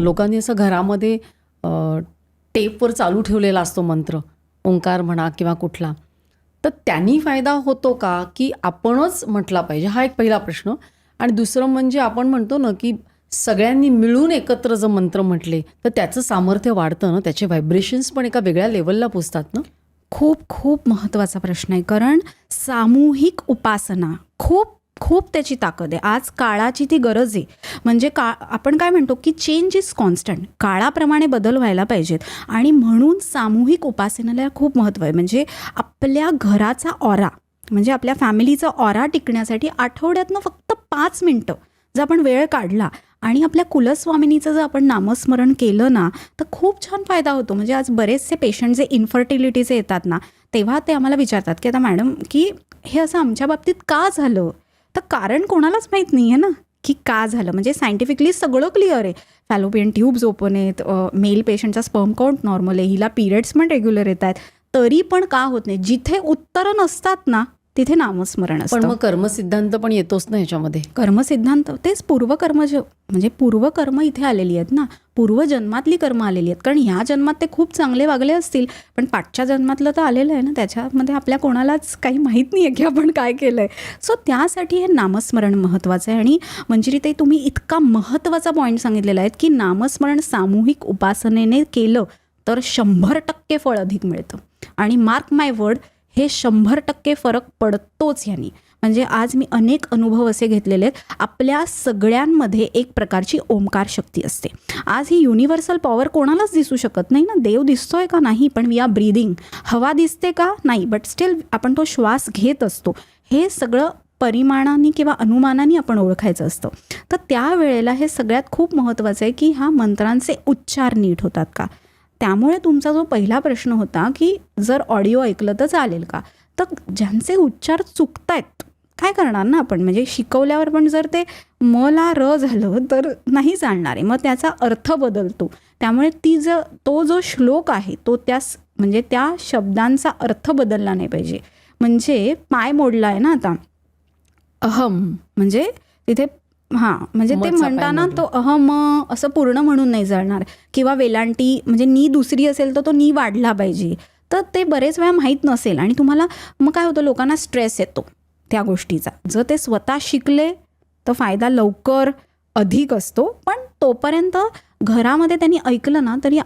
लोकांनी असं घरामध्ये टेपवर चालू ठेवलेला असतो मंत्र, ओंकार म्हणा किंवा कुठला, तर त्यांनी फायदा होतो का की आपणच म्हटला पाहिजे? हा एक पहिला प्रश्न. आणि दुसरं म्हणजे आपण म्हणतो ना की सगळ्यांनी मिळून एकत्र जर मंत्र म्हटले तर त्याचं सामर्थ्य वाढतं ना, त्याचे व्हायब्रेशन्स पण एका वेगळ्या लेवलला पोचतात ना. खूप खूप महत्त्वाचा प्रश्न आहे, कारण सामूहिक उपासना खूप खूप त्याची ताकद आहे. आज काळाची ती गरज आहे. म्हणजे आपण काय म्हणतो की चेंज इज कॉन्स्टंट, काळाप्रमाणे बदल व्हायला पाहिजेत आणि म्हणून सामूहिक उपासनेला खूप महत्त्व आहे. म्हणजे आपल्या घराचा ऑरा, म्हणजे आपल्या फॅमिलीचा ऑरा टिकण्यासाठी आठवड्यातनं फक्त 5 मिनटं जर आपण वेळ काढला आणि आपल्या कुलस्वामिनीचं जर आपण नामस्मरण केलं ना, तर खूप छान फायदा होतो. म्हणजे आज बरेचसे पेशंट जे इन्फर्टिलिटीचे येतात ना, तेव्हा ते आम्हाला विचारतात की आता मॅडम की हे असं आमच्या बाबतीत का झालं, तर कारण कोणालाच माहीत नाही आहे ना की का झालं. म्हणजे सायंटिफिकली सगळं क्लिअर आहे. फॅलोपियन ट्यूब्स ओपन आहेत, मेल पेशंटचा स्पर्म काउंट नॉर्मल आहे, हिला पिरियड्स पण रेग्युलर येत आहेत, तरी पण का होत नाही. जिथे उत्तरं नसतात ना तिथे नामस्मरण असतं. पण मग कर्मसिद्धांत पण येतोच ना ह्याच्यामध्ये. कर्मसिद्धांत तेच पूर्वकर्म, म्हणजे पूर्वकर्म इथे आलेली आहेत ना, पूर्वजन्मातली कर्म आलेली आहेत. कारण ह्या जन्मात ते खूप चांगले वागले असतील, पण पाठच्या जन्मातलं तर आलेलं आहे ना, त्याच्यामध्ये आपल्या कोणालाच काही माहीत नाही आहे की आपण काय केलं आहे. सो त्यासाठी हे नामस्मरण महत्त्वाचं आहे. आणि मंजिरीताई, तुम्ही इतका महत्त्वाचा पॉईंट सांगितलेला आहे की नामस्मरण सामूहिक उपासनेने केलं तर 100% फळ अधिक मिळतं. आणि मार्क माय वर्ड, हे 100% फरक पडतोच ह्यानी. म्हणजे आज मी अनेक अनुभव असे घेतलेले आहेत. आपल्या सगळ्यांमध्ये एक प्रकारची ओंकार शक्ती असते. आज ही युनिव्हर्सल पॉवर कोणालाच दिसू शकत नाही ना. देव दिसतोय का? नाही, पण वी आर ब्रीदिंग. हवा दिसते का? नाही, बट स्टील आपण तो श्वास घेत असतो. हे सगळं परिमाणाने किंवा अनुमानाने आपण ओळखायचं असतं. तर त्यावेळेला हे सगळ्यात खूप महत्त्वाचं आहे की ह्या मंत्रांचे उच्चार नीट होतात का. त्यामुळे तुमचा जो पहिला प्रश्न होता की जर ऑडिओ ऐकलं तर चालेल का, तर ज्यांचे उच्चार चुकतायत काय करणार ना आपण. म्हणजे शिकवल्यावर पण जर ते म ला र झालं तर नाही चालणार आहे, मग त्याचा अर्थ बदलतो. त्यामुळे तो जो श्लोक आहे तो म्हणजे त्या शब्दांचा अर्थ बदलला नाही पाहिजे. म्हणजे पाय मोडला आहे ना आता, अहम म्हणजे तिथे म्हणजे ते म्हणताना तो अहम असं पूर्ण म्हणून नाही चालणार. किंवा वेलांटी म्हणजे नी दुसरी असेल तर तो नी वाढला पाहिजे. तर ते बरेच वेळा माहीत नसेल आणि तुम्हाला मग काय होतं, लोकांना स्ट्रेस येतो त्या गोष्टीचा. जर ते स्वतः शिकले तर फायदा लवकर अधिक असतो. पण तोपर्यंत घरामध्ये त्यांनी ऐकलं ना तरी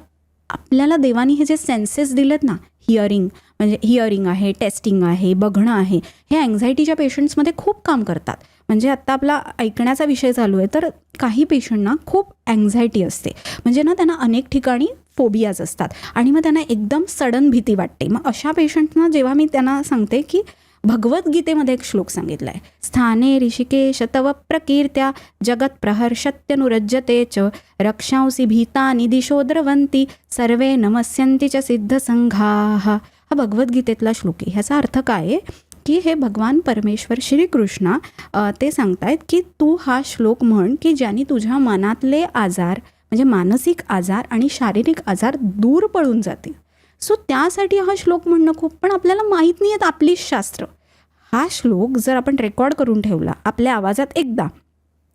आपल्याला देवानी हे जे सेन्सेस दिलेत ना, हिअरिंग आहे, टेस्टिंग आहे, बघणं आहे, हे अँझायटीच्या पेशंट्समध्ये खूप काम करतात. म्हणजे आत्ता आपला ऐकण्याचा विषय चालू आहे, तर काही पेशंटना खूप अँझायटी असते. म्हणजे ना त्यांना अनेक ठिकाणी फोबियाज असतात आणि मग त्यांना एकदम सडन भीती वाटते. मग अशा पेशंटना जेव्हा मी त्यांना सांगते की भगवद्गीतेमध्ये एक श्लोक सांगितला आहे, स्थाने ऋषिकेश तव प्रकीर्त्या जगत प्रहर्षत्यनुरज्यते च रक्षांसी भीतानि दिशो द्रवंती सर्वे नमस्यन्ति च सिद्धसंघाः. हा भगवद्गीतेतला श्लोक आहे. ह्याचा अर्थ काय आहे की हे भगवान परमेश्वर श्रीकृष्ण ते सांगतायत की तू हा श्लोक म्हण की ज्याने तुझ्या मनातले आजार, म्हणजे मानसिक आजार आणि शारीरिक आजार दूर पळून जातील. सो त्यासाठी हा श्लोक म्हणणं खूप, पण आपल्याला माहीत नाही आहेत आपलीच शास्त्र. हा श्लोक जर आपण रेकॉर्ड करून ठेवला आपल्या आवाजात, एकदा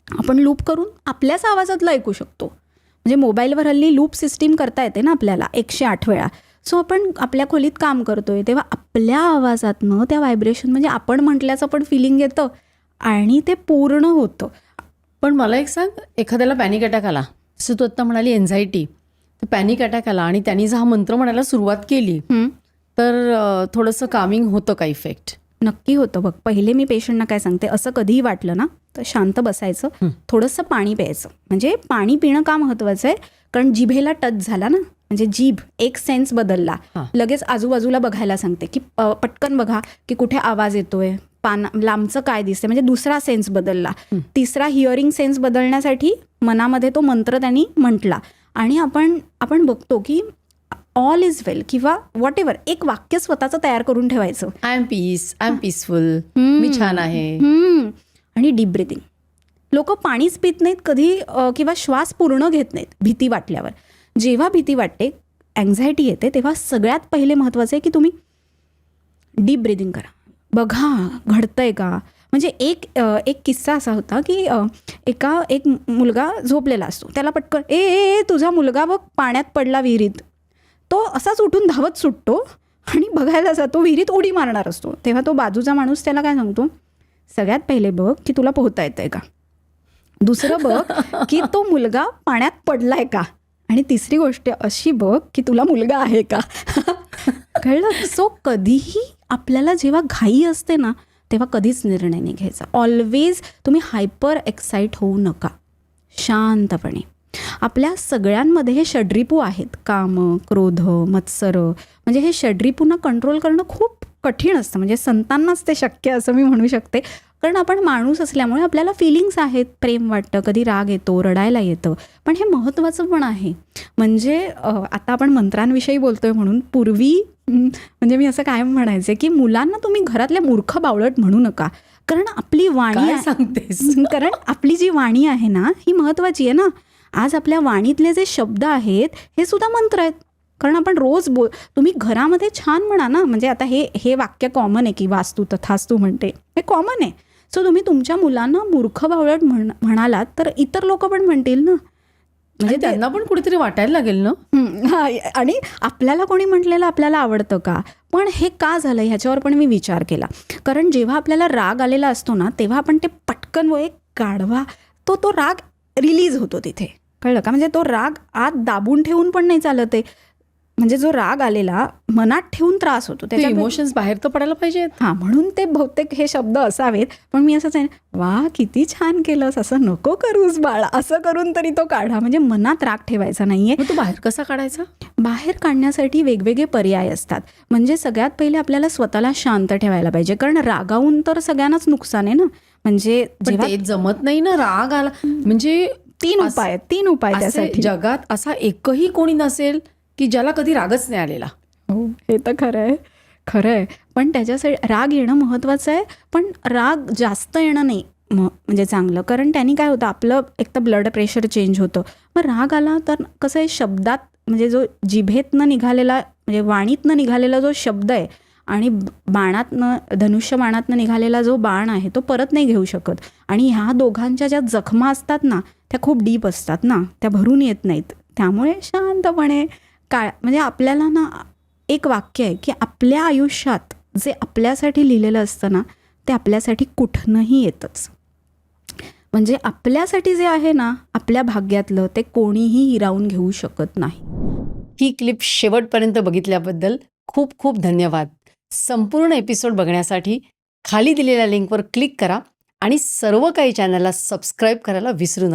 आपण लूप करून आपल्याच आवाजातला ऐकू शकतो. म्हणजे मोबाईलवर हल्ली लूप सिस्टीम करता येते ना आपल्याला 108 वेळा. सो आपण आपल्या खोलीत काम करतोय तेव्हा आपल्या आवाजातनं त्या व्हायब्रेशन, म्हणजे आपण म्हटल्याचं पण फिलिंग येतं आणि ते पूर्ण होतं. पण मला एक सांग, एखाद्याला पॅनिक अटॅक आला, जसं तू आत्ता म्हणाली एन्झायटी, तर पॅनिक अटॅक आला आणि त्यांनी जर हा मंत्र म्हणायला सुरुवात केली तर थोडंसं कामिंग होतं का इफेक्ट? नक्की होतं. बघ, पहिले मी पेशंटना काय सांगते, असं कधीही वाटलं ना तर शांत बसायचं, थोडंसं पाणी प्यायचं. म्हणजे पाणी पिणं का महत्त्वाचं आहे, कारण जिभेला टच झाला ना, म्हणजे जीभ एक सेन्स बदलला, लगेच आजूबाजूला बघायला सांगते की पटकन बघा की कुठे आवाज येतोय, लांबचं काय दिसते, म्हणजे दुसरा सेन्स बदलला. तिसरा हिअरिंग सेन्स बदलण्यासाठी मनामध्ये तो मंत्र त्यांनी म्हटला. आणि आपण बघतो की ऑल इज वेल किंवा व्हॉट एव्हर, एक वाक्य स्वतःचं तयार करून ठेवायचं. I am peace, I am peaceful, मी छान आहे. आणि डीप ब्रिथिंग. लोक पाणीच पित नाहीत कधी किंवा श्वास पूर्ण घेत नाहीत भीती वाटल्यावर. जेव्हा भीती वाटते, अँझायटी येते, तेव्हा सगळ्यात पहिले महत्त्वाचं आहे की तुम्ही डीप ब्रिथिंग करा. बघा घडतंय का. म्हणजे एक किस्सा असा होता की एक मुलगा झोपलेला असतो, त्याला पटकन ए तुझा मुलगा बघ पाण्यात पडला विहिरीत. तो असाच उठून धावत सुटतो आणि बघायला जातो, विहिरीत उडी मारणार असतो. तेव्हा तो बाजूचा माणूस त्याला काय सांगतो, सगळ्यात पहिले बघ की तुला पोहता येतंय का, दुसरं बघ की तो मुलगा पाण्यात पडलाय का, आणि तिसरी गोष्ट अशी बघ की तुला मुलगा आहे का. कळलं. सो कधीही आपल्याला जेव्हा घाई असते ना तेव्हा कधीच निर्णय नाही घ्यायचा. ऑलवेज तुम्ही हायपर एक्साईट होऊ नका. शांतपणे. आपल्या सगळ्यांमध्ये हे षड्रिपू आहेत, काम, क्रोध, मत्सर. म्हणजे हे षड्रिपूंना कंट्रोल करणं खूप कठीण असतं. म्हणजे संतांनाच ते शक्य असं मी म्हणू शकते. कारण आपण माणूस असल्यामुळे आपल्याला फिलिंग्स आहेत, प्रेम वाटतं, कधी राग येतो, रडायला येतं. पण हे महत्त्वाचं पण आहे. म्हणजे आता आपण मंत्रांविषयी बोलतोय म्हणून पूर्वी म्हणजे मी असं कायम म्हणायचे की मुलांना तुम्ही घरातल्या मूर्ख बावळट म्हणू नका. कारण आपली वाणी काय सांगतेस? कारण आपली जी वाणी आहे ना ही महत्त्वाची आहे ना. आज आपल्या वाणीतले जे शब्द आहेत हे सुद्धा मंत्र आहेत. कारण आपण रोज तुम्ही घरामध्ये छान म्हणा ना. म्हणजे आता हे वाक्य कॉमन आहे की वास्तू तथास्तू म्हणते, हे कॉमन आहे. सो तुम्ही तुमच्या मुलांना मूर्ख बावळट म्हणालात तर इतर लोक पण म्हणतील ना. म्हणजे त्यांना पण कुठेतरी वाटायला लागेल ना. आणि आपल्याला कोणी म्हटलेलं आपल्याला आवडतं का. पण हे का झालं ह्याच्यावर पण मी विचार केला. कारण जेव्हा आपल्याला राग आलेला असतो ना तेव्हा आपण ते पटकन एक गाढवा तो राग रिलीज होतो तिथे. कळलं का. म्हणजे तो राग आत दाबून ठेवून पण नाही चालत आहे. म्हणजे जो राग आलेला मनात ठेवून त्रास होतो, त्याच्या इमोशन्स बाहेर तर पडायला पाहिजेत. हां, म्हणून ते बहुतेक हे शब्द असावेत. पण मी असंच आहे, वा किती छान केलंस, असं नको करूस बाळा, असं करून तरी तो काढा. म्हणजे मनात राग ठेवायचा नाहीये. मग तो बाहेर कसा काढायचा. बाहेर काढण्यासाठी वेगवेगळे पर्याय असतात. म्हणजे सगळ्यात पहिले आपल्याला स्वतःला शांत ठेवायला पाहिजे. कारण रागावून तर सगळ्यांनाच नुकसान आहे ना. म्हणजे जेव्हा ते जमत नाही ना. राग आला म्हणजे तीन उपाय त्यासाठी. जगात असा एकही कोणी नसेल की ज्याला कधी रागच नाही आलेला. हो, हे तर खरं आहे. पण त्याच्यासाठी राग येणं महत्त्वाचं आहे. पण राग जास्त येणं नाही म्हणजे चांगलं. कारण त्यांनी काय होतं, आपलं एक तर ब्लड प्रेशर चेंज होतं. मग राग आला तर कसं आहे, शब्दात म्हणजे जो जिभेतनं निघालेला म्हणजे वाणीतनं निघालेला जो शब्द आहे आणि धनुष्य बाणातनं निघालेला जो बाण आहे तो परत नाही घेऊ शकत. आणि ह्या दोघांच्या ज्या जखमा असतात ना त्या खूप डीप असतात ना, त्या भरून येत नाहीत. त्यामुळे शांतपणे म्हणजे आपल्याला ना एक वाक्य आहे की आपल्या आयुष्यात जे आपल्यासाठी लिहिलेलं असतं ना ते आपल्यासाठी कुठनंही येतच. म्हणजे आपल्यासाठी जे आहे ना आपल्या भाग्यातलं ते कोणीही हिरावून घेऊ शकत नाही. ही क्लिप शेवटपर्यंत बघितल्याबद्दल खूप खूप धन्यवाद. संपूर्ण एपिसोड बघण्यासाठी खाली दिलेल्या लिंकवर क्लिक करा आणि सर्व काही चॅनलला सबस्क्राईब करायला विसरू नका.